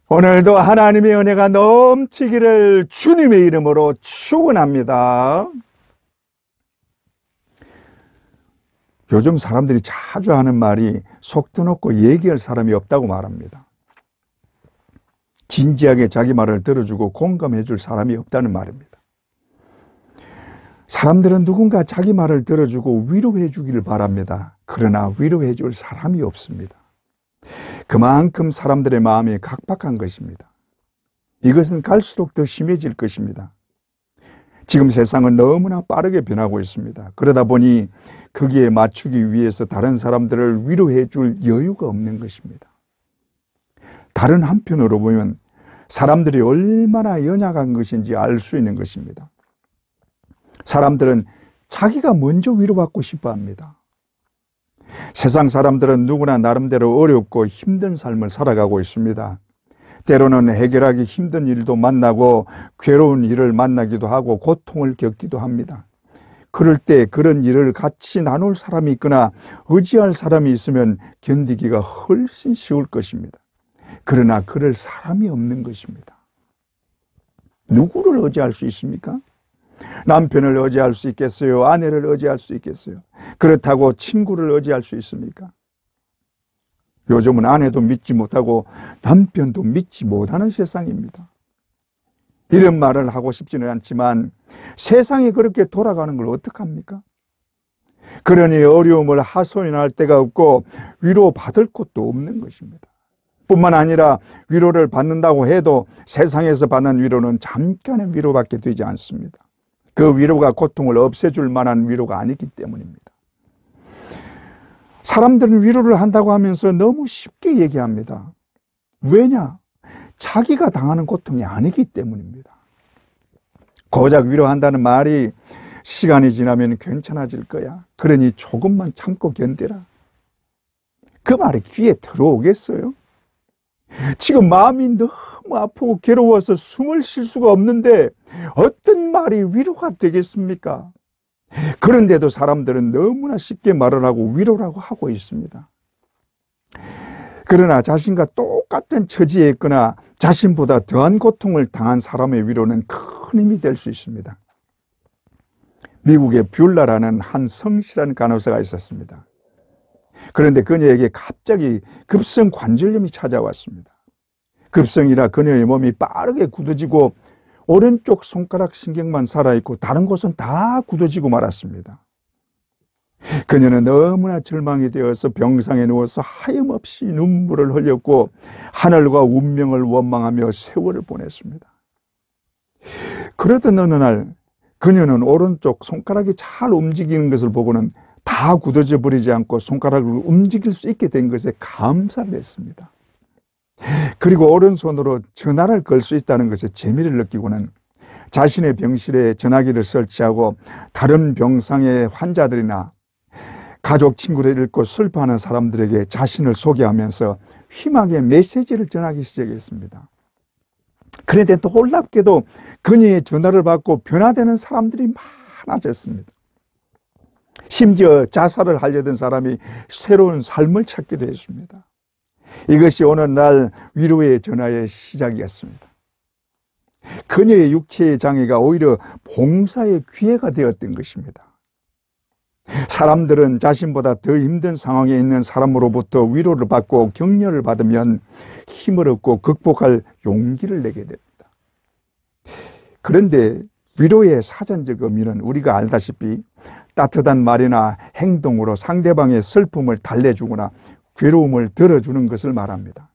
오늘도 하나님의 은혜가 넘치기를 주님의 이름으로 축원합니다. 요즘 사람들이 자주 하는 말이 속도 높고 얘기할 사람이 없다고 말합니다. 진지하게 자기 말을 들어주고 공감해 줄 사람이 없다는 말입니다. 사람들은 누군가 자기 말을 들어주고 위로해 주기를 바랍니다. 그러나 위로해 줄 사람이 없습니다. 그만큼 사람들의 마음이 각박한 것입니다. 이것은 갈수록 더 심해질 것입니다. 지금 세상은 너무나 빠르게 변하고 있습니다. 그러다 보니 거기에 맞추기 위해서 다른 사람들을 위로해 줄 여유가 없는 것입니다. 다른 한편으로 보면 사람들이 얼마나 연약한 것인지 알 수 있는 것입니다. 사람들은 자기가 먼저 위로받고 싶어 합니다. 세상 사람들은 누구나 나름대로 어렵고 힘든 삶을 살아가고 있습니다. 때로는 해결하기 힘든 일도 만나고 괴로운 일을 만나기도 하고 고통을 겪기도 합니다. 그럴 때 그런 일을 같이 나눌 사람이 있거나 의지할 사람이 있으면 견디기가 훨씬 쉬울 것입니다. 그러나 그럴 사람이 없는 것입니다. 누구를 의지할 수 있습니까? 남편을 의지할 수 있겠어요? 아내를 의지할 수 있겠어요? 그렇다고 친구를 의지할 수 있습니까? 요즘은 아내도 믿지 못하고 남편도 믿지 못하는 세상입니다. 이런 말을 하고 싶지는 않지만 세상이 그렇게 돌아가는 걸 어떡합니까? 그러니 어려움을 하소연할 데가 없고 위로받을 곳도 없는 것입니다. 뿐만 아니라 위로를 받는다고 해도 세상에서 받는 위로는 잠깐의 위로밖에 되지 않습니다. 그 위로가 고통을 없애줄 만한 위로가 아니기 때문입니다. 사람들은 위로를 한다고 하면서 너무 쉽게 얘기합니다. 왜냐? 자기가 당하는 고통이 아니기 때문입니다. 고작 위로한다는 말이 시간이 지나면 괜찮아질 거야. 그러니 조금만 참고 견뎌라. 그 말이 귀에 들어오겠어요? 지금 마음이 너무 아프고 괴로워서 숨을 쉴 수가 없는데 어떤 말이 위로가 되겠습니까? 그런데도 사람들은 너무나 쉽게 말을 하고 위로라고 하고 있습니다. 그러나 자신과 똑같은 처지에 있거나 자신보다 더한 고통을 당한 사람의 위로는 큰 힘이 될 수 있습니다. 미국에 뷰라라는 한 성실한 간호사가 있었습니다. 그런데 그녀에게 갑자기 급성 관절염이 찾아왔습니다. 급성이라 그녀의 몸이 빠르게 굳어지고 오른쪽 손가락 신경만 살아있고 다른 곳은 다 굳어지고 말았습니다. 그녀는 너무나 절망이 되어서 병상에 누워서 하염없이 눈물을 흘렸고 하늘과 운명을 원망하며 세월을 보냈습니다. 그러던 어느 날 그녀는 오른쪽 손가락이 잘 움직이는 것을 보고는 다 굳어져 버리지 않고 손가락을 움직일 수 있게 된 것에 감사를 했습니다. 그리고 오른손으로 전화를 걸 수 있다는 것에 재미를 느끼고는 자신의 병실에 전화기를 설치하고 다른 병상의 환자들이나 가족 친구를 잃고 슬퍼하는 사람들에게 자신을 소개하면서 희망의 메시지를 전하기 시작했습니다. 그런데 또 놀랍게도 그녀의 전화를 받고 변화되는 사람들이 많아졌습니다. 심지어 자살을 하려던 사람이 새로운 삶을 찾기도 했습니다. 이것이 어느 날 위로의 전화의 시작이었습니다. 그녀의 육체의 장애가 오히려 봉사의 기회가 되었던 것입니다. 사람들은 자신보다 더 힘든 상황에 있는 사람으로부터 위로를 받고 격려를 받으면 힘을 얻고 극복할 용기를 내게 됩니다. 그런데 위로의 사전적 의미는 우리가 알다시피 따뜻한 말이나 행동으로 상대방의 슬픔을 달래주거나 괴로움을 덜어주는 것을 말합니다.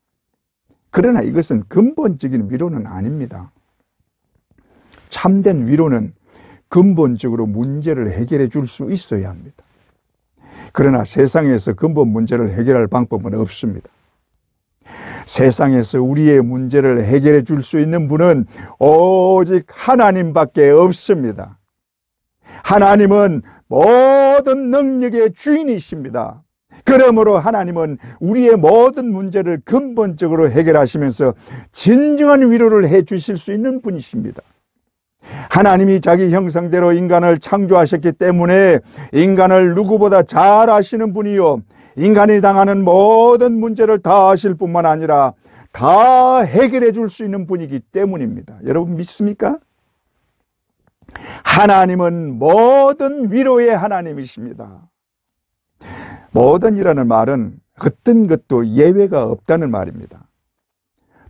그러나 이것은 근본적인 위로는 아닙니다. 참된 위로는 근본적으로 문제를 해결해 줄 수 있어야 합니다. 그러나 세상에서 근본 문제를 해결할 방법은 없습니다. 세상에서 우리의 문제를 해결해 줄 수 있는 분은 오직 하나님밖에 없습니다. 하나님은 모든 능력의 주인이십니다. 그러므로 하나님은 우리의 모든 문제를 근본적으로 해결하시면서 진정한 위로를 해 주실 수 있는 분이십니다. 하나님이 자기 형상대로 인간을 창조하셨기 때문에 인간을 누구보다 잘 아시는 분이요 인간이 당하는 모든 문제를 다 아실 뿐만 아니라 다 해결해 줄 수 있는 분이기 때문입니다. 여러분 믿습니까? 하나님은 모든 위로의 하나님이십니다. 모든이라는 말은 어떤 것도 예외가 없다는 말입니다.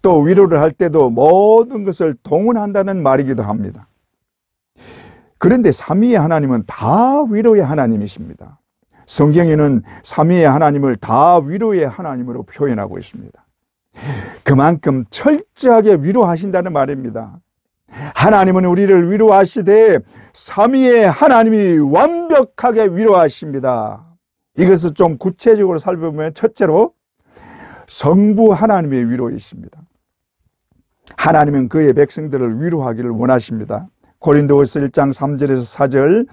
또 위로를 할 때도 모든 것을 동원한다는 말이기도 합니다. 그런데 삼위의 하나님은 다 위로의 하나님이십니다. 성경에는 삼위의 하나님을 다 위로의 하나님으로 표현하고 있습니다. 그만큼 철저하게 위로하신다는 말입니다. 하나님은 우리를 위로하시되 삼위의 하나님이 완벽하게 위로하십니다. 이것을 좀 구체적으로 살펴보면 첫째로 성부 하나님의 위로이십니다. 하나님은 그의 백성들을 위로하기를 원하십니다. 고린도후서 1장 3절에서 4절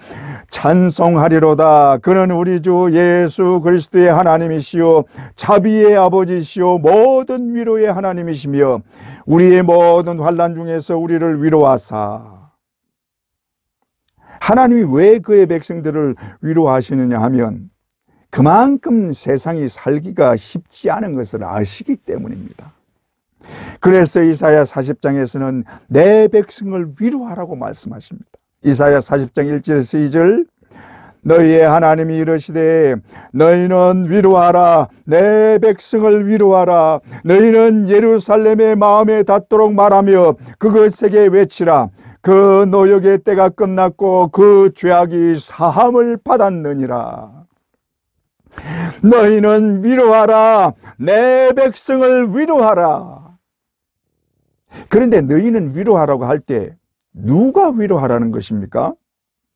찬송하리로다. 그는 우리 주 예수 그리스도의 하나님이시요 자비의 아버지시요 모든 위로의 하나님이시며 우리의 모든 환난 중에서 우리를 위로하사. 하나님이 왜 그의 백성들을 위로하시느냐 하면 그만큼 세상이 살기가 쉽지 않은 것을 아시기 때문입니다. 그래서 이사야 40장에서는 내 백성을 위로하라고 말씀하십니다. 이사야 40장 1절에서 2절 너희의 하나님이 이르시되 너희는 위로하라. 내 백성을 위로하라. 너희는 예루살렘의 마음에 닿도록 말하며 그것에게 외치라. 그 노역의 때가 끝났고 그 죄악이 사함을 받았느니라. 너희는 위로하라. 내 백성을 위로하라. 그런데 너희는 위로하라고 할 때 누가 위로하라는 것입니까?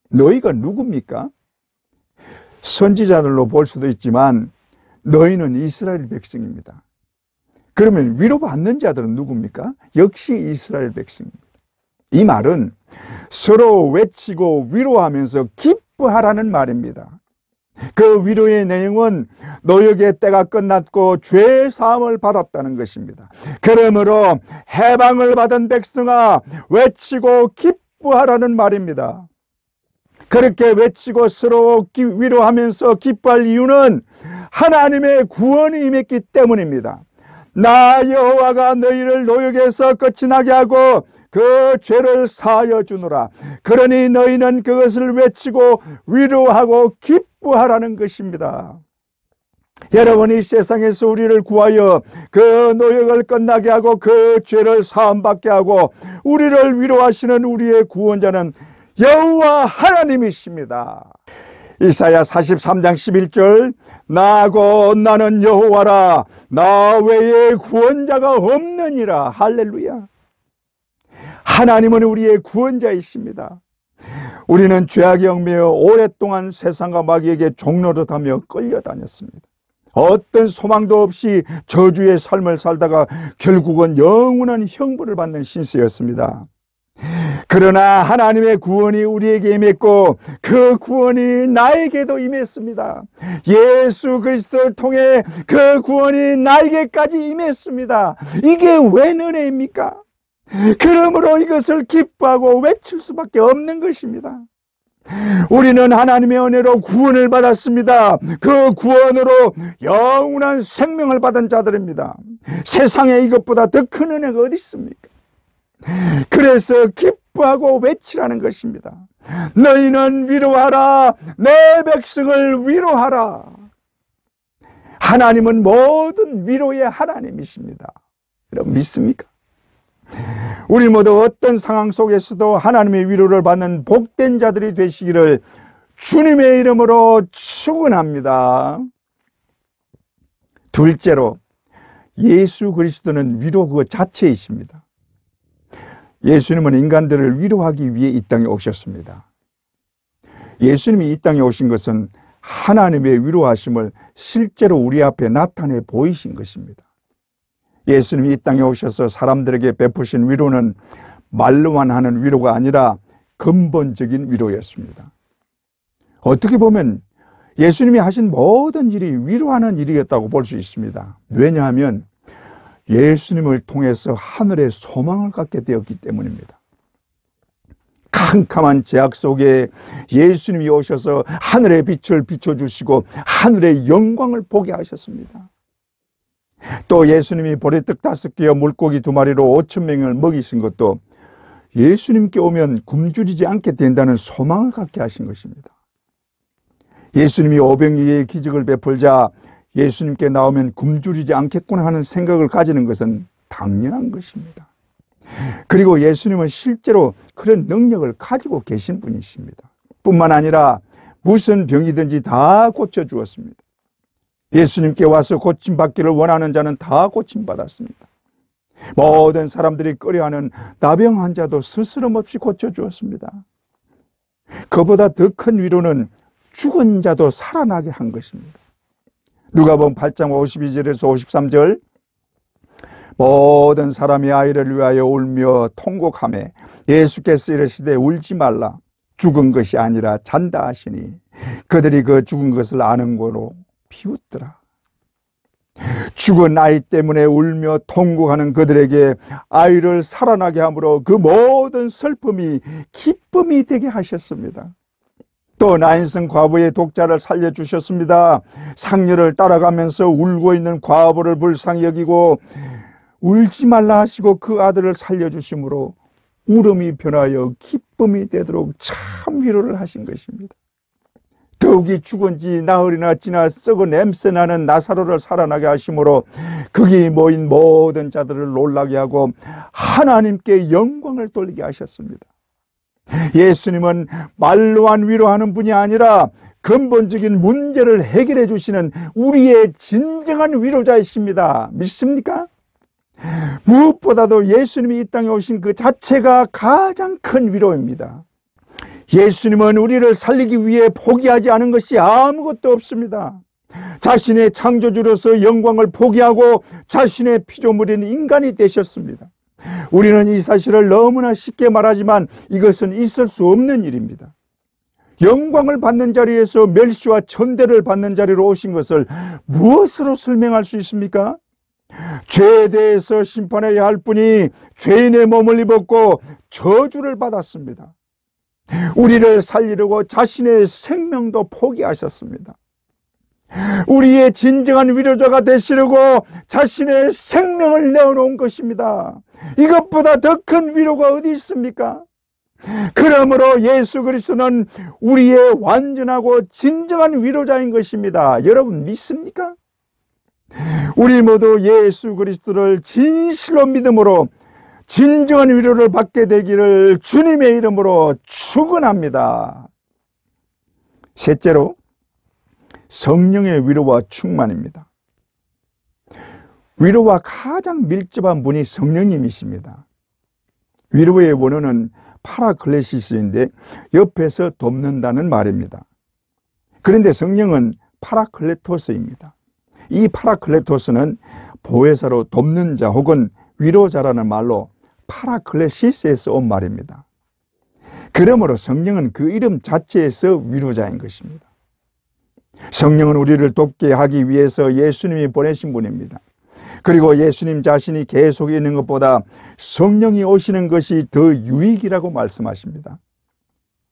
너희가 누굽니까? 선지자들로 볼 수도 있지만 너희는 이스라엘 백성입니다. 그러면 위로받는 자들은 누굽니까? 역시 이스라엘 백성입니다. 이 말은 서로 외치고 위로하면서 기뻐하라는 말입니다. 그 위로의 내용은 노역의 때가 끝났고 죄 사함을 받았다는 것입니다. 그러므로 해방을 받은 백성아 외치고 기뻐하라는 말입니다. 그렇게 외치고 서로 위로하면서 기뻐할 이유는 하나님의 구원이 임했기 때문입니다. 나 여호와가 너희를 노역에서 끝이 나게 하고 그 죄를 사하여 주노라. 그러니 너희는 그것을 외치고 위로하고 기뻐하라는 것입니다. 여러분, 이 세상에서 우리를 구하여 그 노역을 끝나게 하고 그 죄를 사함받게 하고 우리를 위로하시는 우리의 구원자는 여호와 하나님이십니다. 이사야 43장 11절 나고 나는 여호와라. 나 외에 구원자가 없느니라. 할렐루야. 하나님은 우리의 구원자이십니다. 우리는 죄악에 얽매여 오랫동안 세상과 마귀에게 종노릇하며 끌려다녔습니다. 어떤 소망도 없이 저주의 삶을 살다가 결국은 영원한 형벌을 받는 신세였습니다. 그러나 하나님의 구원이 우리에게 임했고 그 구원이 나에게도 임했습니다. 예수 그리스도를 통해 그 구원이 나에게까지 임했습니다. 이게 웬 은혜입니까? 그러므로 이것을 기뻐하고 외칠 수밖에 없는 것입니다. 우리는 하나님의 은혜로 구원을 받았습니다. 그 구원으로 영원한 생명을 받은 자들입니다. 세상에 이것보다 더 큰 은혜가 어디 있습니까? 그래서 기뻐하고 외치라는 것입니다. 너희는 위로하라. 내 백성을 위로하라. 하나님은 모든 위로의 하나님이십니다. 여러분 믿습니까? 우리 모두 어떤 상황 속에서도 하나님의 위로를 받는 복된 자들이 되시기를 주님의 이름으로 축원합니다. 둘째로 예수 그리스도는 위로 그 자체이십니다. 예수님은 인간들을 위로하기 위해 이 땅에 오셨습니다. 예수님이 이 땅에 오신 것은 하나님의 위로하심을 실제로 우리 앞에 나타내 보이신 것입니다. 예수님이 이 땅에 오셔서 사람들에게 베푸신 위로는 말로만 하는 위로가 아니라 근본적인 위로였습니다. 어떻게 보면 예수님이 하신 모든 일이 위로하는 일이었다고 볼 수 있습니다. 왜냐하면 예수님을 통해서 하늘의 소망을 갖게 되었기 때문입니다. 캄캄한 죄악 속에 예수님이 오셔서 하늘의 빛을 비춰주시고 하늘의 영광을 보게 하셨습니다. 또 예수님이 보리떡 5개와 물고기 2마리로 5,000명을 먹이신 것도 예수님께 오면 굶주리지 않게 된다는 소망을 갖게 하신 것입니다. 예수님이 오병이의 기적을 베풀자 예수님께 나오면 굶주리지 않겠구나 하는 생각을 가지는 것은 당연한 것입니다. 그리고 예수님은 실제로 그런 능력을 가지고 계신 분이십니다. 뿐만 아니라 무슨 병이든지 다 고쳐주었습니다. 예수님께 와서 고침받기를 원하는 자는 다 고침받았습니다. 모든 사람들이 꺼려하는 나병 환자도 스스럼 없이 고쳐주었습니다. 그보다 더 큰 위로는 죽은 자도 살아나게 한 것입니다. 누가복음 8장 52절에서 53절, 모든 사람이 아이를 위하여 울며 통곡하매 예수께서 이르시되 울지 말라, 죽은 것이 아니라 잔다 하시니 그들이 그 죽은 것을 아는 거로 비웃더라. 죽은 아이 때문에 울며 통곡하는 그들에게 아이를 살아나게 함으로 그 모든 슬픔이 기쁨이 되게 하셨습니다. 또 나인성 과부의 독자를 살려주셨습니다. 상녀를 따라가면서 울고 있는 과부를 불쌍히 여기고 울지 말라 하시고 그 아들을 살려주심으로 울음이 변하여 기쁨이 되도록 참 위로를 하신 것입니다. 더욱이 죽은 지 나흘이나 지나 썩은 냄새나는 나사로를 살아나게 하심으로 거기 모인 모든 자들을 놀라게 하고 하나님께 영광을 돌리게 하셨습니다. 예수님은 말로만 위로하는 분이 아니라 근본적인 문제를 해결해 주시는 우리의 진정한 위로자이십니다. 믿습니까? 무엇보다도 예수님이 이 땅에 오신 그 자체가 가장 큰 위로입니다. 예수님은 우리를 살리기 위해 포기하지 않은 것이 아무것도 없습니다. 자신의 창조주로서 영광을 포기하고 자신의 피조물인 인간이 되셨습니다. 우리는 이 사실을 너무나 쉽게 말하지만 이것은 있을 수 없는 일입니다. 영광을 받는 자리에서 멸시와 천대를 받는 자리로 오신 것을 무엇으로 설명할 수 있습니까? 죄에 대해서 심판해야 할 분이 죄인의 몸을 입었고 저주를 받았습니다. 우리를 살리려고 자신의 생명도 포기하셨습니다. 우리의 진정한 위로자가 되시려고 자신의 생명을 내어놓은 것입니다. 이것보다 더 큰 위로가 어디 있습니까? 그러므로 예수 그리스도는 우리의 완전하고 진정한 위로자인 것입니다. 여러분 믿습니까? 우리 모두 예수 그리스도를 진실로 믿음으로 진정한 위로를 받게 되기를 주님의 이름으로 축원합니다. 셋째로 성령의 위로와 충만입니다. 위로와 가장 밀접한 분이 성령님이십니다. 위로의 원어는 파라클레시스인데 옆에서 돕는다는 말입니다. 그런데 성령은 파라클레토스입니다. 이 파라클레토스는 보혜사로 돕는 자 혹은 위로자라는 말로 파라클레시스에서 온 말입니다. 그러므로 성령은 그 이름 자체에서 위로자인 것입니다. 성령은 우리를 돕게 하기 위해서 예수님이 보내신 분입니다. 그리고 예수님 자신이 계속 있는 것보다 성령이 오시는 것이 더 유익이라고 말씀하십니다.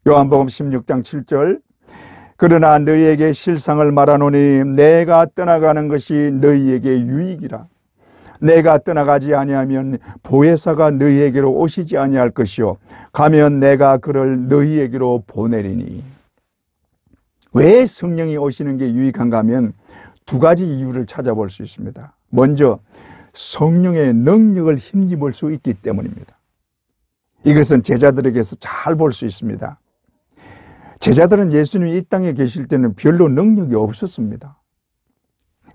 요한복음 16장 7절, 그러나 너희에게 실상을 말하노니 내가 떠나가는 것이 너희에게 유익이라. 내가 떠나가지 아니하면 보혜사가 너희에게로 오시지 아니할 것이요 가면 내가 그를 너희에게로 보내리니. 왜 성령이 오시는 게 유익한가 하면 두 가지 이유를 찾아볼 수 있습니다. 먼저 성령의 능력을 힘입을 수 있기 때문입니다. 이것은 제자들에게서 잘 볼 수 있습니다. 제자들은 예수님이 이 땅에 계실 때는 별로 능력이 없었습니다.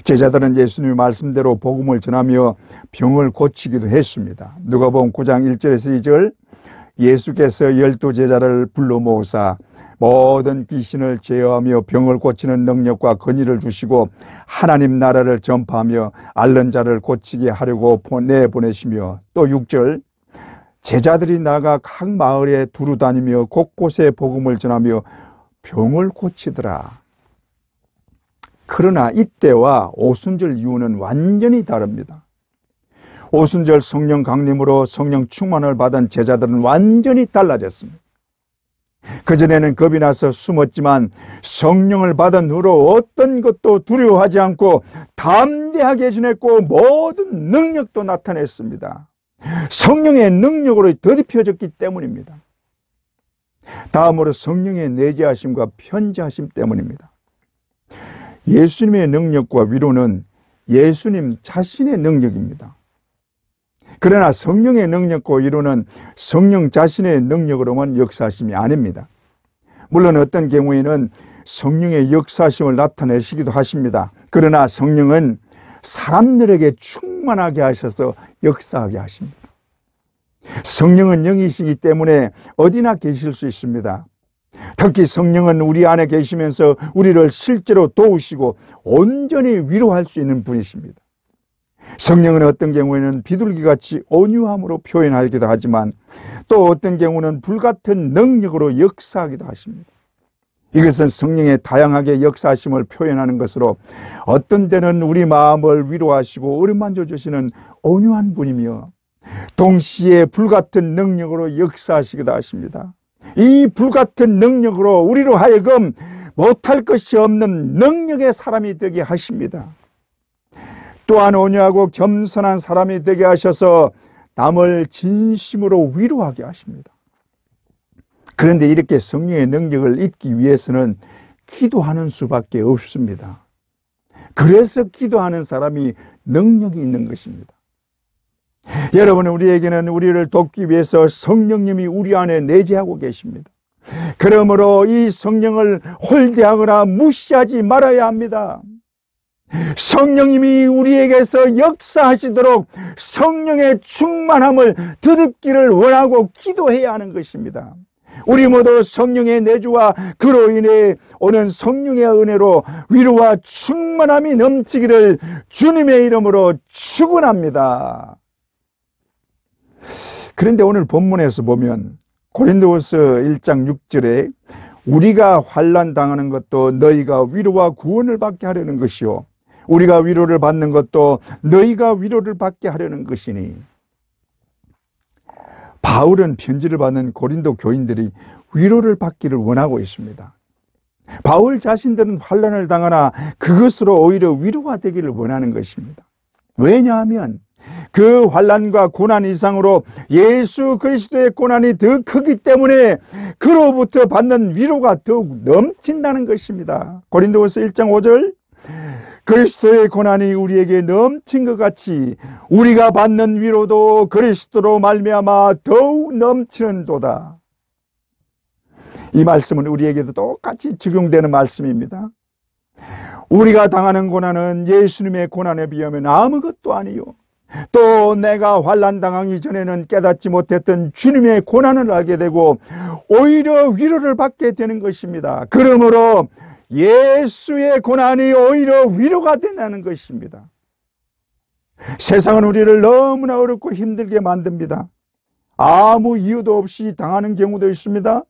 제자들은 예수님의 말씀대로 복음을 전하며 병을 고치기도 했습니다. 누가복음 9장 1절에서 2절, 예수께서 12제자를 불러 모으사 모든 귀신을 제어하며 병을 고치는 능력과 권위를 주시고 하나님 나라를 전파하며 앓는 자를 고치게 하려고 내보내시며, 또 6절, 제자들이 나가 각 마을에 두루 다니며 곳곳에 복음을 전하며 병을 고치더라. 그러나 이때와 오순절 이후는 완전히 다릅니다. 오순절 성령 강림으로 성령 충만을 받은 제자들은 완전히 달라졌습니다. 그전에는 겁이 나서 숨었지만 성령을 받은 후로 어떤 것도 두려워하지 않고 담대하게 지냈고 모든 능력도 나타냈습니다. 성령의 능력으로 더럽혀졌기 때문입니다. 다음으로 성령의 내재하심과 편재하심 때문입니다. 예수님의 능력과 위로는 예수님 자신의 능력입니다. 그러나 성령의 능력과 위로는 성령 자신의 능력으로만 역사하심이 아닙니다. 물론 어떤 경우에는 성령의 역사하심을 나타내시기도 하십니다. 그러나 성령은 사람들에게 충만하게 하셔서 역사하게 하십니다. 성령은 영이시기 때문에 어디나 계실 수 있습니다. 특히 성령은 우리 안에 계시면서 우리를 실제로 도우시고 온전히 위로할 수 있는 분이십니다. 성령은 어떤 경우에는 비둘기같이 온유함으로 표현하기도 하지만 또 어떤 경우는 불같은 능력으로 역사하기도 하십니다. 이것은 성령의 다양하게 역사하심을 표현하는 것으로 어떤 때는 우리 마음을 위로하시고 어루만져 주시는 온유한 분이며 동시에 불같은 능력으로 역사하시기도 하십니다. 이 불같은 능력으로 우리로 하여금 못할 것이 없는 능력의 사람이 되게 하십니다. 또한 온유하고 겸손한 사람이 되게 하셔서 남을 진심으로 위로하게 하십니다. 그런데 이렇게 성령의 능력을 잊기 위해서는 기도하는 수밖에 없습니다. 그래서 기도하는 사람이 능력이 있는 것입니다. 여러분, 우리에게는 우리를 돕기 위해서 성령님이 우리 안에 내재하고 계십니다. 그러므로 이 성령을 홀대하거나 무시하지 말아야 합니다. 성령님이 우리에게서 역사하시도록 성령의 충만함을 덧입기를 원하고 기도해야 하는 것입니다. 우리 모두 성령의 내주와 그로 인해 오는 성령의 은혜로 위로와 충만함이 넘치기를 주님의 이름으로 축원합니다. 그런데 오늘 본문에서 보면 고린도후서 1장 6절에 우리가 환난 당하는 것도 너희가 위로와 구원을 받게 하려는 것이요 우리가 위로를 받는 것도 너희가 위로를 받게 하려는 것이니, 바울은 편지를 받는 고린도 교인들이 위로를 받기를 원하고 있습니다. 바울 자신들은 환난을 당하나 그것으로 오히려 위로가 되기를 원하는 것입니다. 왜냐하면 그 환난과 고난 이상으로 예수 그리스도의 고난이 더 크기 때문에 그로부터 받는 위로가 더욱 넘친다는 것입니다. 고린도후서 1장 5절 그리스도의 고난이 우리에게 넘친 것 같이 우리가 받는 위로도 그리스도로 말미암아 더욱 넘치는도다. 이 말씀은 우리에게도 똑같이 적용되는 말씀입니다. 우리가 당하는 고난은 예수님의 고난에 비하면 아무것도 아니요 또 내가 환난 당하기 전에는 깨닫지 못했던 주님의 고난을 알게 되고 오히려 위로를 받게 되는 것입니다. 그러므로 예수의 고난이 오히려 위로가 된다는 것입니다. 세상은 우리를 너무나 어렵고 힘들게 만듭니다. 아무 이유도 없이 당하는 경우도 있습니다.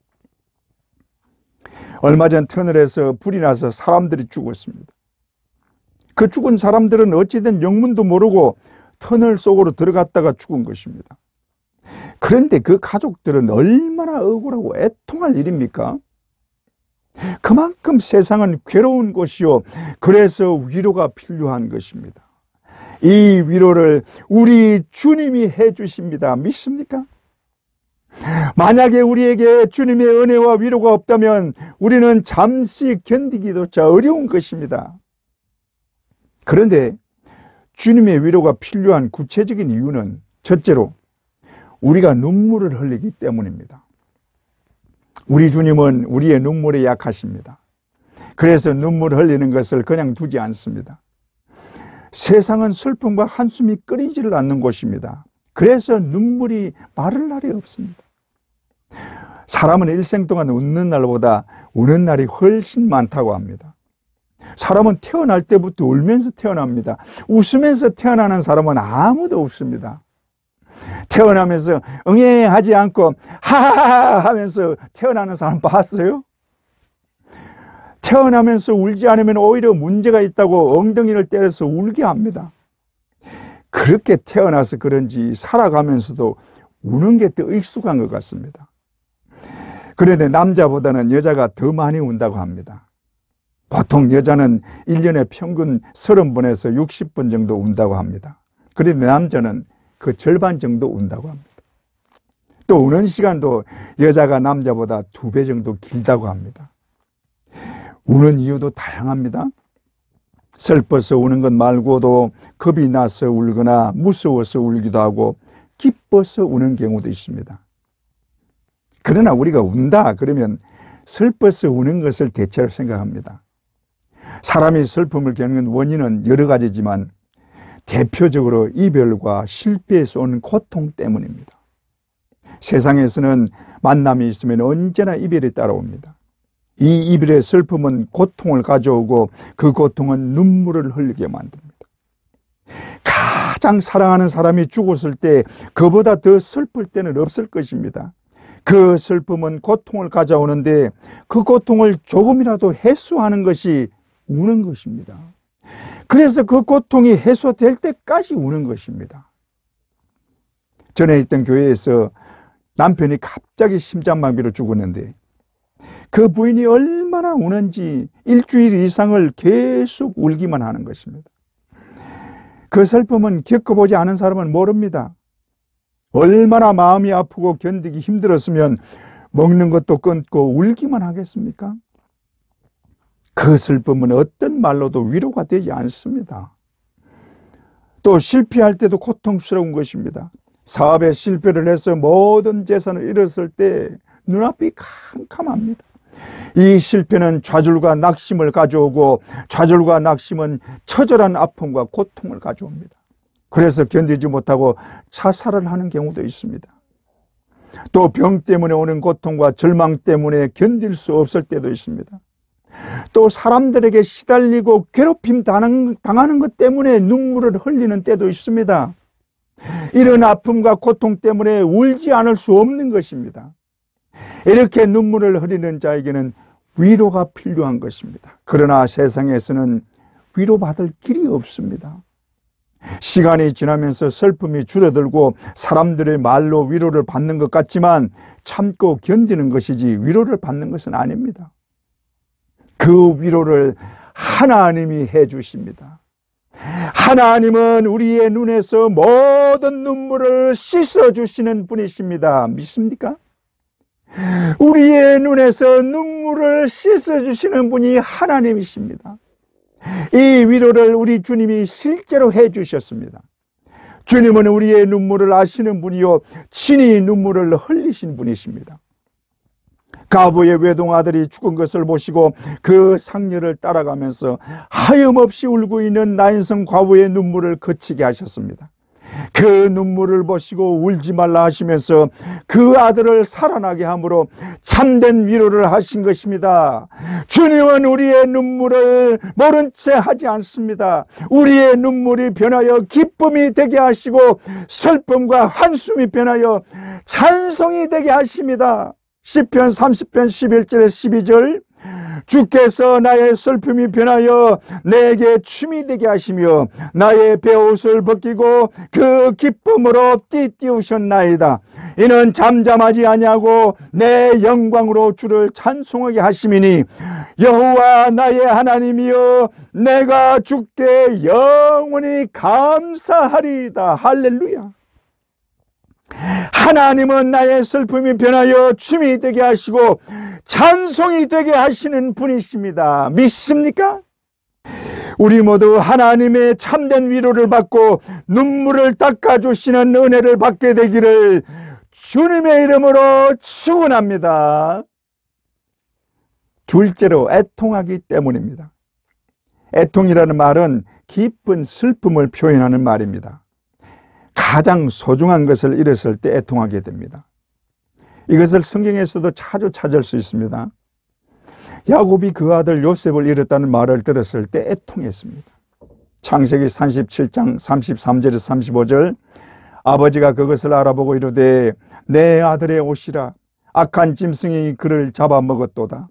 얼마 전 터널에서 불이 나서 사람들이 죽었습니다. 그 죽은 사람들은 어찌된 영문도 모르고 터널 속으로 들어갔다가 죽은 것입니다. 그런데 그 가족들은 얼마나 억울하고 애통할 일입니까? 그만큼 세상은 괴로운 곳이요 그래서 위로가 필요한 것입니다. 이 위로를 우리 주님이 해주십니다. 믿습니까? 만약에 우리에게 주님의 은혜와 위로가 없다면 우리는 잠시 견디기조차 어려운 것입니다. 그런데 주님의 위로가 필요한 구체적인 이유는 첫째로 우리가 눈물을 흘리기 때문입니다. 우리 주님은 우리의 눈물에 약하십니다. 그래서 눈물을 흘리는 것을 그냥 두지 않습니다. 세상은 슬픔과 한숨이 끊이지를 않는 곳입니다. 그래서 눈물이 마를 날이 없습니다. 사람은 일생 동안 웃는 날보다 우는 날이 훨씬 많다고 합니다. 사람은 태어날 때부터 울면서 태어납니다. 웃으면서 태어나는 사람은 아무도 없습니다. 태어나면서 응애하지 않고 하하하 하면서 태어나는 사람 봤어요? 태어나면서 울지 않으면 오히려 문제가 있다고 엉덩이를 때려서 울게 합니다. 그렇게 태어나서 그런지 살아가면서도 우는 게 더 익숙한 것 같습니다. 그런데 남자보다는 여자가 더 많이 운다고 합니다. 보통 여자는 1년에 평균 30번에서 60번 정도 운다고 합니다. 그런데 남자는 그 절반 정도 운다고 합니다. 또 우는 시간도 여자가 남자보다 2배 정도 길다고 합니다. 우는 이유도 다양합니다. 슬퍼서 우는 것 말고도 겁이 나서 울거나 무서워서 울기도 하고 기뻐서 우는 경우도 있습니다. 그러나 우리가 운다 그러면 슬퍼서 우는 것을 대체로 생각합니다. 사람이 슬픔을 겪는 원인은 여러 가지지만 대표적으로 이별과 실패에서 오는 고통 때문입니다. 세상에서는 만남이 있으면 언제나 이별이 따라옵니다. 이 이별의 슬픔은 고통을 가져오고 그 고통은 눈물을 흘리게 만듭니다. 가장 사랑하는 사람이 죽었을 때 그보다 더 슬플 때는 없을 것입니다. 그 슬픔은 고통을 가져오는데 그 고통을 조금이라도 해소하는 것이 우는 것입니다. 그래서 그 고통이 해소될 때까지 우는 것입니다. 전에 있던 교회에서 남편이 갑자기 심장마비로 죽었는데 그 부인이 얼마나 우는지 일주일 이상을 계속 울기만 하는 것입니다. 그 슬픔은 겪어보지 않은 사람은 모릅니다. 얼마나 마음이 아프고 견디기 힘들었으면 먹는 것도 끊고 울기만 하겠습니까? 그 슬픔은 어떤 말로도 위로가 되지 않습니다. 또 실패할 때도 고통스러운 것입니다. 사업에 실패를 해서 모든 재산을 잃었을 때 눈앞이 캄캄합니다. 이 실패는 좌절과 낙심을 가져오고 좌절과 낙심은 처절한 아픔과 고통을 가져옵니다. 그래서 견디지 못하고 자살을 하는 경우도 있습니다. 또 병 때문에 오는 고통과 절망 때문에 견딜 수 없을 때도 있습니다. 또 사람들에게 시달리고 괴롭힘 당하는 것 때문에 눈물을 흘리는 때도 있습니다. 이런 아픔과 고통 때문에 울지 않을 수 없는 것입니다. 이렇게 눈물을 흘리는 자에게는 위로가 필요한 것입니다. 그러나 세상에서는 위로받을 길이 없습니다. 시간이 지나면서 슬픔이 줄어들고 사람들의 말로 위로를 받는 것 같지만 참고 견디는 것이지 위로를 받는 것은 아닙니다. 그 위로를 하나님이 해 주십니다. 하나님은 우리의 눈에서 모든 눈물을 씻어 주시는 분이십니다. 믿습니까? 우리의 눈에서 눈물을 씻어 주시는 분이 하나님이십니다. 이 위로를 우리 주님이 실제로 해 주셨습니다. 주님은 우리의 눈물을 아시는 분이요 친히 눈물을 흘리신 분이십니다. 가부의 외동아들이 죽은 것을 보시고 그 상녀를 따라가면서 하염없이 울고 있는 나인성 과부의 눈물을 그치게 하셨습니다. 그 눈물을 보시고 울지 말라 하시면서 그 아들을 살아나게 함으로 참된 위로를 하신 것입니다. 주님은 우리의 눈물을 모른 채 하지 않습니다. 우리의 눈물이 변하여 기쁨이 되게 하시고 슬픔과 한숨이 변하여 찬송이 되게 하십니다. 시편 30편 11절에 12절 주께서 나의 슬픔이 변하여 내게 춤이 되게 하시며 나의 베옷을 벗기고 그 기쁨으로 띠띠우셨나이다. 이는 잠잠하지 아니하고 내 영광으로 주를 찬송하게 하심이니 여호와 나의 하나님이여 내가 주께 영원히 감사하리이다. 할렐루야. 하나님은 나의 슬픔이 변하여 춤이 되게 하시고 찬송이 되게 하시는 분이십니다. 믿습니까? 우리 모두 하나님의 참된 위로를 받고 눈물을 닦아주시는 은혜를 받게 되기를 주님의 이름으로 축원합니다. 둘째로 애통하기 때문입니다. 애통이라는 말은 깊은 슬픔을 표현하는 말입니다. 가장 소중한 것을 잃었을 때 애통하게 됩니다. 이것을 성경에서도 자주 찾을 수 있습니다. 야곱이 그 아들 요셉을 잃었다는 말을 들었을 때 애통했습니다. 창세기 37장 33절에서 35절 아버지가 그것을 알아보고 이르되 내 아들의 옷이라 악한 짐승이 그를 잡아먹었도다.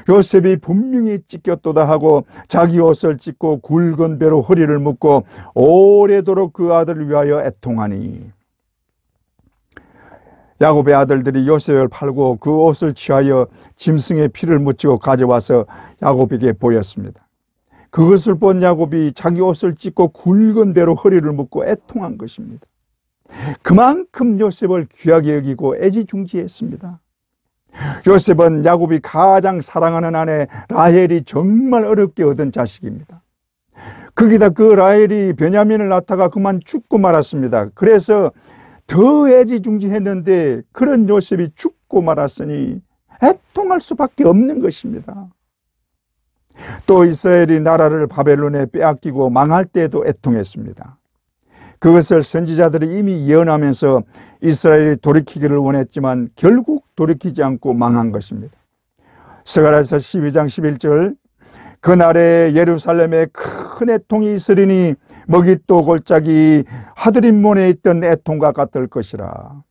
요셉이 분명히 찢겼도다 하고 자기 옷을 찢고 굵은 배로 허리를 묶고 오래도록 그 아들을 위하여 애통하니. 야곱의 아들들이 요셉을 팔고 그 옷을 취하여 짐승의 피를 묻히고 가져와서 야곱에게 보였습니다. 그것을 본 야곱이 자기 옷을 찢고 굵은 배로 허리를 묶고 애통한 것입니다. 그만큼 요셉을 귀하게 여기고 애지중지했습니다. 요셉은 야곱이 가장 사랑하는 아내 라헬이 정말 어렵게 얻은 자식입니다. 거기다 그 라헬이 베냐민을 낳다가 그만 죽고 말았습니다. 그래서 더 애지중지했는데 그런 요셉이 죽고 말았으니 애통할 수밖에 없는 것입니다. 또 이스라엘이 나라를 바벨론에 빼앗기고 망할 때에도 애통했습니다. 그것을 선지자들이 이미 예언하면서 이스라엘이 돌이키기를 원했지만 결국 돌이키지 않고 망한 것입니다. 스가랴서 12장 11절 그날에 예루살렘에 큰 애통이 있으리니 먹잇도 골짜기 하드림몬에 있던 애통과 같을 것이라.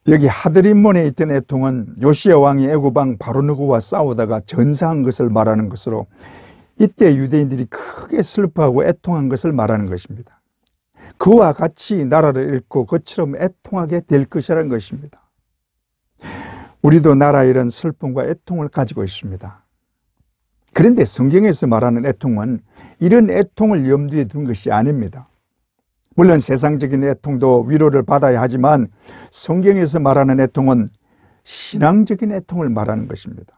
여기 하드림몬에 있던 애통은 요시야 왕이 애굽 왕 바로누고와 싸우다가 전사한 것을 말하는 것으로 이때 유대인들이 크게 슬퍼하고 애통한 것을 말하는 것입니다. 그와 같이 나라를 잃고 그처럼 애통하게 될 것이라는 것입니다. 우리도 나라 잃은 슬픔과 애통을 가지고 있습니다. 그런데 성경에서 말하는 애통은 이런 애통을 염두에 둔 것이 아닙니다. 물론 세상적인 애통도 위로를 받아야 하지만 성경에서 말하는 애통은 신앙적인 애통을 말하는 것입니다.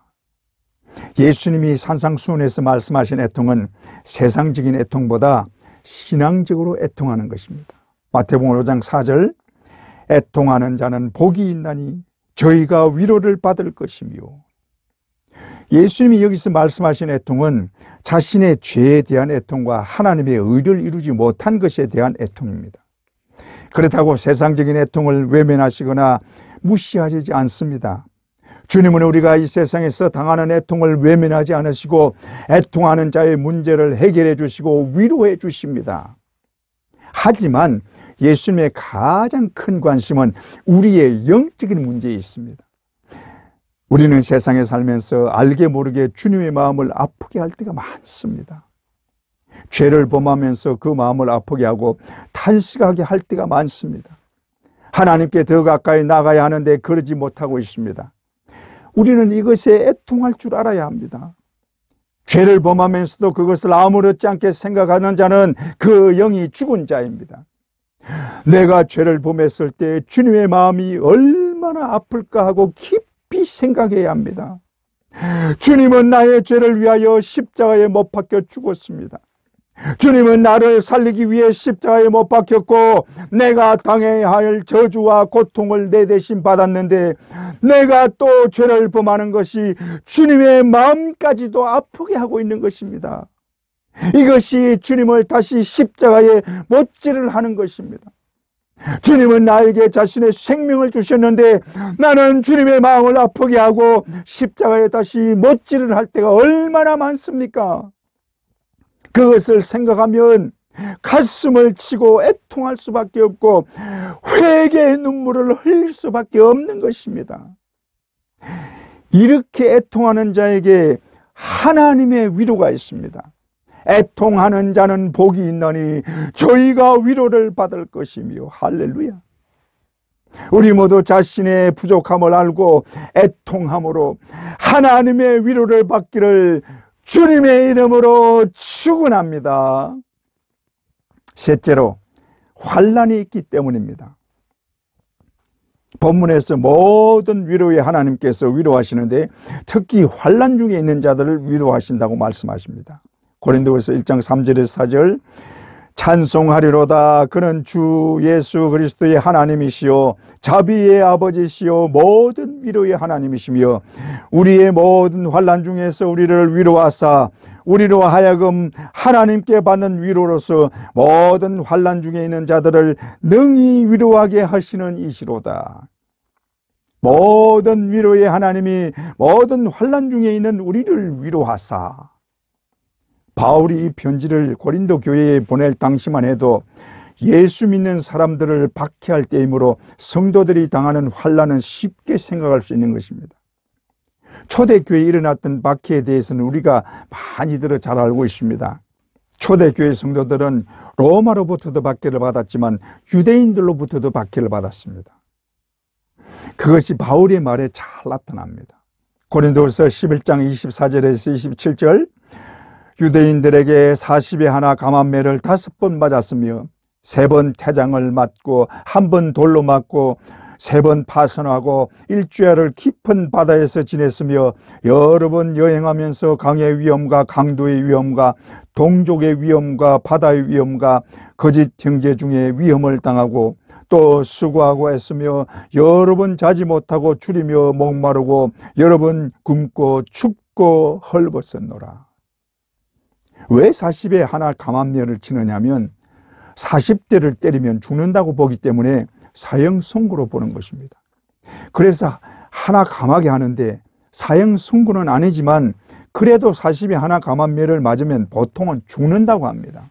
예수님이 산상수훈에서 말씀하신 애통은 세상적인 애통보다 신앙적으로 애통하는 것입니다. 마태복음 5장 4절 애통하는 자는 복이 있나니 저희가 위로를 받을 것이며. 예수님이 여기서 말씀하신 애통은 자신의 죄에 대한 애통과 하나님의 의를 이루지 못한 것에 대한 애통입니다. 그렇다고 세상적인 애통을 외면하시거나 무시하시지 않습니다. 주님은 우리가 이 세상에서 당하는 애통을 외면하지 않으시고 애통하는 자의 문제를 해결해 주시고 위로해 주십니다. 하지만 예수님의 가장 큰 관심은 우리의 영적인 문제에 있습니다. 우리는 세상에 살면서 알게 모르게 주님의 마음을 아프게 할 때가 많습니다. 죄를 범하면서 그 마음을 아프게 하고 탄식하게 할 때가 많습니다. 하나님께 더 가까이 나가야 하는데 그러지 못하고 있습니다. 우리는 이것에 애통할 줄 알아야 합니다. 죄를 범하면서도 그것을 아무렇지 않게 생각하는 자는 그 영이 죽은 자입니다. 내가 죄를 범했을 때 주님의 마음이 얼마나 아플까 하고 깊이 생각해야 합니다. 주님은 나의 죄를 위하여 십자가에 못 박혀 죽었습니다. 주님은 나를 살리기 위해 십자가에 못 박혔고 내가 당해야 할 저주와 고통을 내 대신 받았는데 내가 또 죄를 범하는 것이 주님의 마음까지도 아프게 하고 있는 것입니다. 이것이 주님을 다시 십자가에 못질을 하는 것입니다. 주님은 나에게 자신의 생명을 주셨는데 나는 주님의 마음을 아프게 하고 십자가에 다시 못질을 할 때가 얼마나 많습니까? 그것을 생각하면 가슴을 치고 애통할 수밖에 없고 회개의 눈물을 흘릴 수밖에 없는 것입니다. 이렇게 애통하는 자에게 하나님의 위로가 있습니다. 애통하는 자는 복이 있나니 저희가 위로를 받을 것이며. 할렐루야. 우리 모두 자신의 부족함을 알고 애통함으로 하나님의 위로를 받기를 주님의 이름으로 축원합니다. 셋째로 환난이 있기 때문입니다. 본문에서 모든 위로에 하나님께서 위로하시는데 특히 환난 중에 있는 자들을 위로하신다고 말씀하십니다. 고린도후서 1장 3절에서 4절 찬송하리로다. 그는 주 예수 그리스도의 하나님이시요 자비의 아버지시요 모든 위로의 하나님이시며 우리의 모든 환난 중에서 우리를 위로하사 우리로 하여금 하나님께 받는 위로로서 모든 환난 중에 있는 자들을 능히 위로하게 하시는 이시로다. 모든 위로의 하나님이 모든 환난 중에 있는 우리를 위로하사. 바울이 이 편지를 고린도 교회에 보낼 당시만 해도 예수 믿는 사람들을 박해할 때이므로 성도들이 당하는 환난은 쉽게 생각할 수 있는 것입니다. 초대교회에 일어났던 박해에 대해서는 우리가 많이들 잘 알고 있습니다. 초대교회 성도들은 로마로부터도 박해를 받았지만 유대인들로부터도 박해를 받았습니다. 그것이 바울의 말에 잘 나타납니다. 고린도후서 11장 24절에서 27절, 유대인들에게 40에 하나 감암매를 5번 맞았으며 3번 태장을 맞고 1번 돌로 맞고 3번 파선하고 일주일을 깊은 바다에서 지냈으며 여러 번 여행하면서 강의 위험과 강도의 위험과 동족의 위험과 바다의 위험과 거짓 형제 중에 위험을 당하고 또 수고하고 했으며 여러 번 자지 못하고 줄이며 목마르고 여러 번 굶고 춥고 헐벗었노라. 왜 40에 하나 감암매를 치느냐면 40대를 때리면 죽는다고 보기 때문에 사형 선고로 보는 것입니다. 그래서 하나 감하게 하는데 사형 선고는 아니지만 그래도 40에 하나 감암매를 맞으면 보통은 죽는다고 합니다.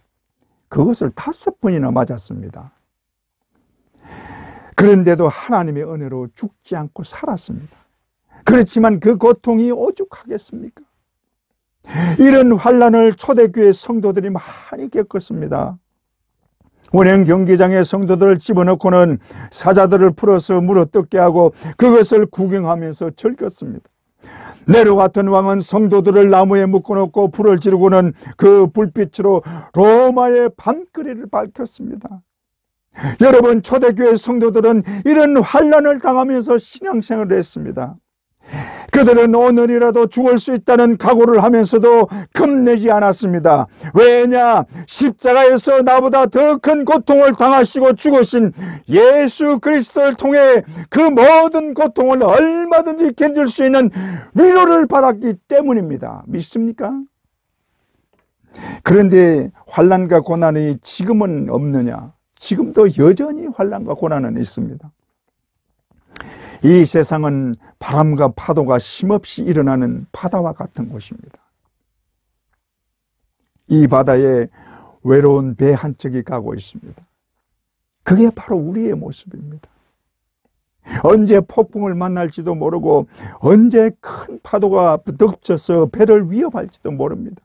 그것을 5번이나 맞았습니다. 그런데도 하나님의 은혜로 죽지 않고 살았습니다. 그렇지만 그 고통이 오죽하겠습니까? 이런 환난을 초대교회 성도들이 많이 겪었습니다. 운행 경기장에 성도들을 집어넣고는 사자들을 풀어서 물어뜯게 하고 그것을 구경하면서 즐겼습니다. 네로 같은 왕은 성도들을 나무에 묶어놓고 불을 지르고는 그 불빛으로 로마의 밤거리를 밝혔습니다. 여러분, 초대교회 성도들은 이런 환난을 당하면서 신앙생활을 했습니다. 그들은 오늘이라도 죽을 수 있다는 각오를 하면서도 겁내지 않았습니다. 왜냐? 십자가에서 나보다 더 큰 고통을 당하시고 죽으신 예수 그리스도를 통해 그 모든 고통을 얼마든지 견딜 수 있는 위로를 받았기 때문입니다. 믿습니까? 그런데 환난과 고난이 지금은 없느냐? 지금도 여전히 환난과 고난은 있습니다. 이 세상은 바람과 파도가 쉼없이 일어나는 바다와 같은 곳입니다. 이 바다에 외로운 배 한 척이 가고 있습니다. 그게 바로 우리의 모습입니다. 언제 폭풍을 만날지도 모르고 언제 큰 파도가 덮쳐서 배를 위협할지도 모릅니다.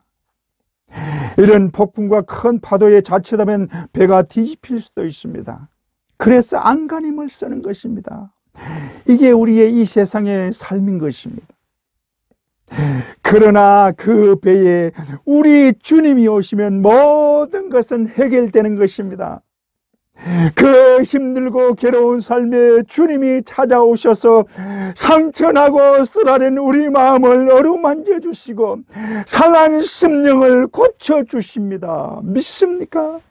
이런 폭풍과 큰 파도에 자칫하면 배가 뒤집힐 수도 있습니다. 그래서 안간힘을 쓰는 것입니다. 이게 우리의 이 세상의 삶인 것입니다. 그러나 그 배에 우리 주님이 오시면 모든 것은 해결되는 것입니다. 그 힘들고 괴로운 삶에 주님이 찾아오셔서 상처나고 쓰라린 우리 마음을 어루만져 주시고 상한 심령을 고쳐주십니다. 믿습니까?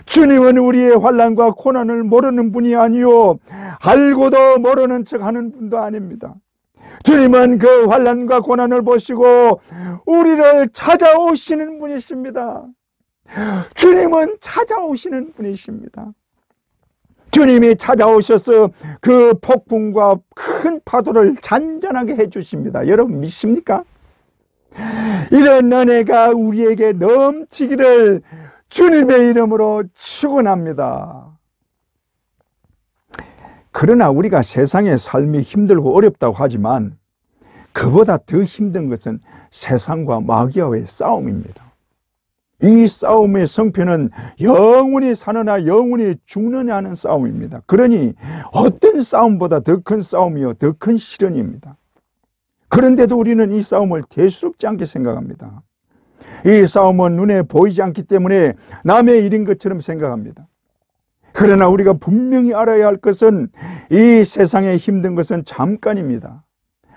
주님은 우리의 환난과 고난을 모르는 분이 아니요 알고도 모르는 척하는 분도 아닙니다. 주님은 그 환난과 고난을 보시고 우리를 찾아오시는 분이십니다. 주님은 찾아오시는 분이십니다. 주님이 찾아오셔서 그 폭풍과 큰 파도를 잔잔하게 해주십니다. 여러분 믿습니까? 이런 은혜가 우리에게 넘치기를 주님의 이름으로 축원합니다. 그러나 우리가 세상의 삶이 힘들고 어렵다고 하지만 그보다 더 힘든 것은 세상과 마귀와의 싸움입니다. 이 싸움의 성패는 영원히 사느냐 영원히 죽느냐 하는 싸움입니다. 그러니 어떤 싸움보다 더 큰 싸움이요 더 큰 시련입니다. 그런데도 우리는 이 싸움을 대수롭지 않게 생각합니다. 이 싸움은 눈에 보이지 않기 때문에 남의 일인 것처럼 생각합니다. 그러나 우리가 분명히 알아야 할 것은 이 세상에 힘든 것은 잠깐입니다.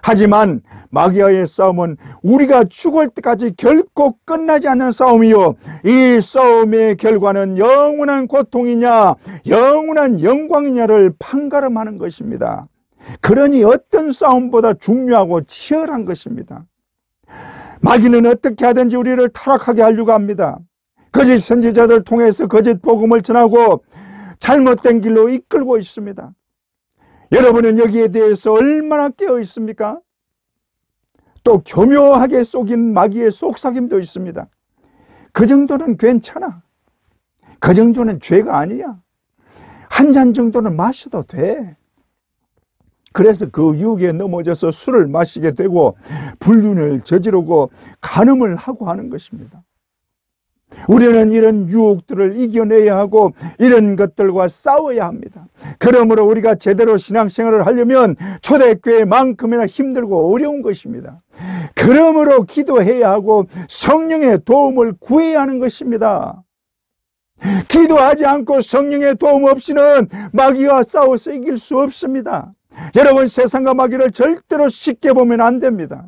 하지만 마귀와의 싸움은 우리가 죽을 때까지 결코 끝나지 않는 싸움이요 이 싸움의 결과는 영원한 고통이냐 영원한 영광이냐를 판가름하는 것입니다. 그러니 어떤 싸움보다 중요하고 치열한 것입니다. 마귀는 어떻게 하든지 우리를 타락하게 하려고 합니다. 거짓 선지자들 통해서 거짓 복음을 전하고 잘못된 길로 이끌고 있습니다. 여러분은 여기에 대해서 얼마나 깨어 있습니까? 또 교묘하게 속인 마귀의 속삭임도 있습니다. 그 정도는 괜찮아. 그 정도는 죄가 아니야. 한 잔 정도는 마셔도 돼. 그래서 그 유혹에 넘어져서 술을 마시게 되고 불륜을 저지르고 간음을 하고 하는 것입니다. 우리는 이런 유혹들을 이겨내야 하고 이런 것들과 싸워야 합니다. 그러므로 우리가 제대로 신앙생활을 하려면 초대교회만큼이나 힘들고 어려운 것입니다. 그러므로 기도해야 하고 성령의 도움을 구해야 하는 것입니다. 기도하지 않고 성령의 도움 없이는 마귀와 싸워서 이길 수 없습니다. 여러분, 세상과 마귀를 절대로 쉽게 보면 안 됩니다.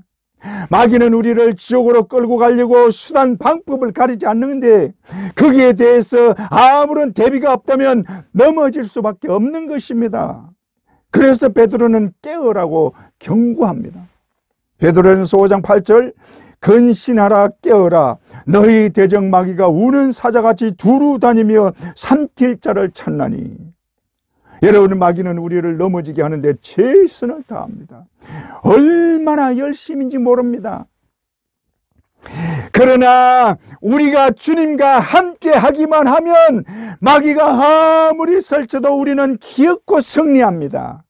마귀는 우리를 지옥으로 끌고 가려고 수단 방법을 가리지 않는데 거기에 대해서 아무런 대비가 없다면 넘어질 수밖에 없는 것입니다. 그래서 베드로는 깨어라고 경고합니다. 베드로전서 5장 8절, 근신하라, 깨어라. 너희 대적 마귀가 우는 사자같이 두루 다니며 삼킬 자를 찾나니. 여러분, 마귀는 우리를 넘어지게 하는데 최선을 다합니다. 얼마나 열심인지 모릅니다. 그러나 우리가 주님과 함께 하기만 하면 마귀가 아무리 설쳐도 우리는 기어코 승리합니다.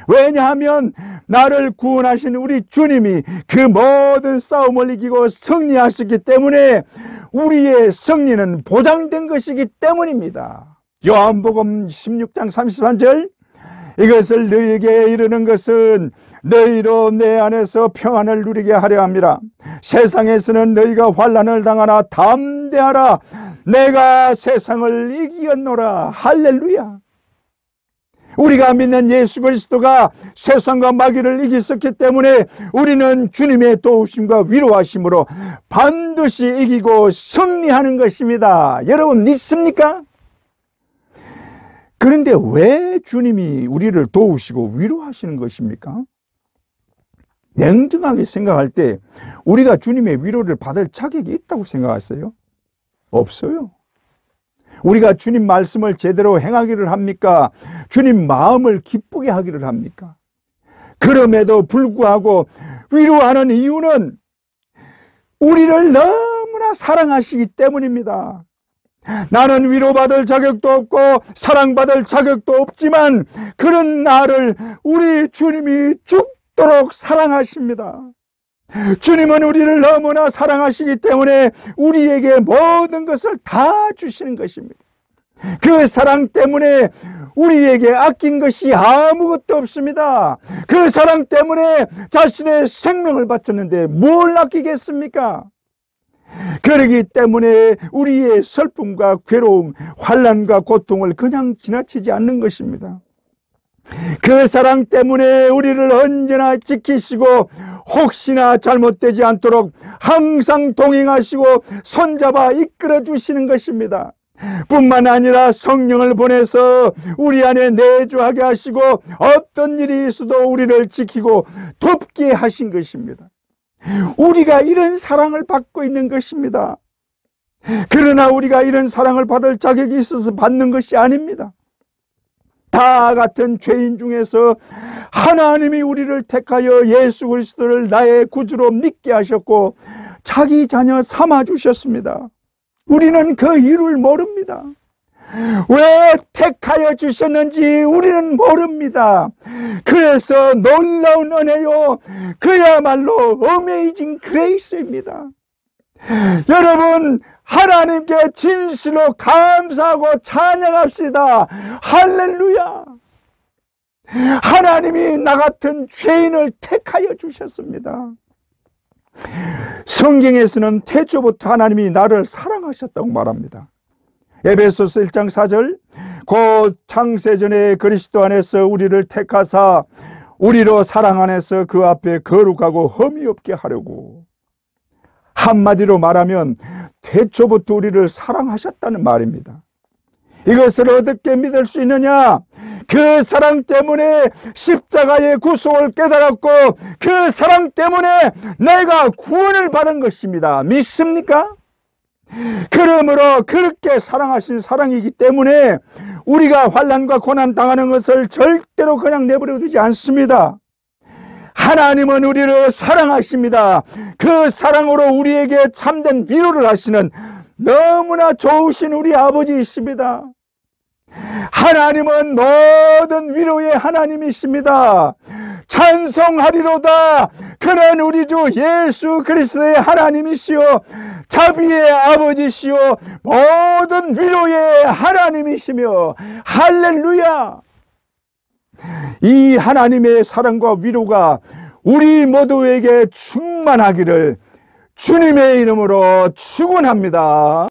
왜냐하면 나를 구원하신 우리 주님이 그 모든 싸움을 이기고 승리하셨기 때문에 우리의 승리는 보장된 것이기 때문입니다. 요한복음 16장 33절, 이것을 너희에게 이르는 것은 너희로 내 안에서 평안을 누리게 하려 함이라. 세상에서는 너희가 환난을 당하나 담대하라. 내가 세상을 이기었노라. 할렐루야. 우리가 믿는 예수 그리스도가 세상과 마귀를 이겼었기 때문에 우리는 주님의 도우심과 위로하심으로 반드시 이기고 승리하는 것입니다. 여러분, 믿습니까? 그런데 왜 주님이 우리를 도우시고 위로하시는 것입니까? 냉정하게 생각할 때 우리가 주님의 위로를 받을 자격이 있다고 생각하세요? 없어요. 우리가 주님 말씀을 제대로 행하기를 합니까? 주님 마음을 기쁘게 하기를 합니까? 그럼에도 불구하고 위로하는 이유는 우리를 너무나 사랑하시기 때문입니다. 나는 위로받을 자격도 없고 사랑받을 자격도 없지만 그런 나를 우리 주님이 죽도록 사랑하십니다. 주님은 우리를 너무나 사랑하시기 때문에 우리에게 모든 것을 다 주시는 것입니다. 그 사랑 때문에 우리에게 아낀 것이 아무것도 없습니다. 그 사랑 때문에 자신의 생명을 바쳤는데 뭘 아끼겠습니까? 그러기 때문에 우리의 슬픔과 괴로움, 환난과 고통을 그냥 지나치지 않는 것입니다. 그 사랑 때문에 우리를 언제나 지키시고 혹시나 잘못되지 않도록 항상 동행하시고 손잡아 이끌어 주시는 것입니다. 뿐만 아니라 성령을 보내서 우리 안에 내주하게 하시고 어떤 일이 있어도 우리를 지키고 돕게 하신 것입니다. 우리가 이런 사랑을 받고 있는 것입니다. 그러나 우리가 이런 사랑을 받을 자격이 있어서 받는 것이 아닙니다. 다 같은 죄인 중에서 하나님이 우리를 택하여 예수 그리스도를 나의 구주로 믿게 하셨고 자기 자녀 삼아 주셨습니다. 우리는 그 이유를 모릅니다. 왜 택하여 주셨는지 우리는 모릅니다. 그래서 놀라운 은혜요, 그야말로 어메이징 그레이스입니다. 여러분, 하나님께 진실로 감사하고 찬양합시다. 할렐루야. 하나님이 나 같은 죄인을 택하여 주셨습니다. 성경에서는 태초부터 하나님이 나를 사랑하셨다고 말합니다. 에베소서 1장 4절, 곧 창세전에 그리스도 안에서 우리를 택하사 우리로 사랑 안에서 그 앞에 거룩하고 흠이 없게 하려고. 한마디로 말하면 태초부터 우리를 사랑하셨다는 말입니다. 이것을 어떻게 믿을 수 있느냐? 그 사랑 때문에 십자가의 구속을 깨달았고 그 사랑 때문에 내가 구원을 받은 것입니다. 믿습니까? 그러므로 그렇게 사랑하신 사랑이기 때문에 우리가 환난과 고난 당하는 것을 절대로 그냥 내버려 두지 않습니다. 하나님은 우리를 사랑하십니다. 그 사랑으로 우리에게 참된 위로를 하시는 너무나 좋으신 우리 아버지이십니다. 하나님은 모든 위로의 하나님이십니다. 찬송하리로다. 그는 우리 주 예수 그리스도의 하나님이시요 자비의 아버지시요 모든 위로의 하나님이시며, 할렐루야. 이 하나님의 사랑과 위로가 우리 모두에게 충만하기를 주님의 이름으로 축원합니다.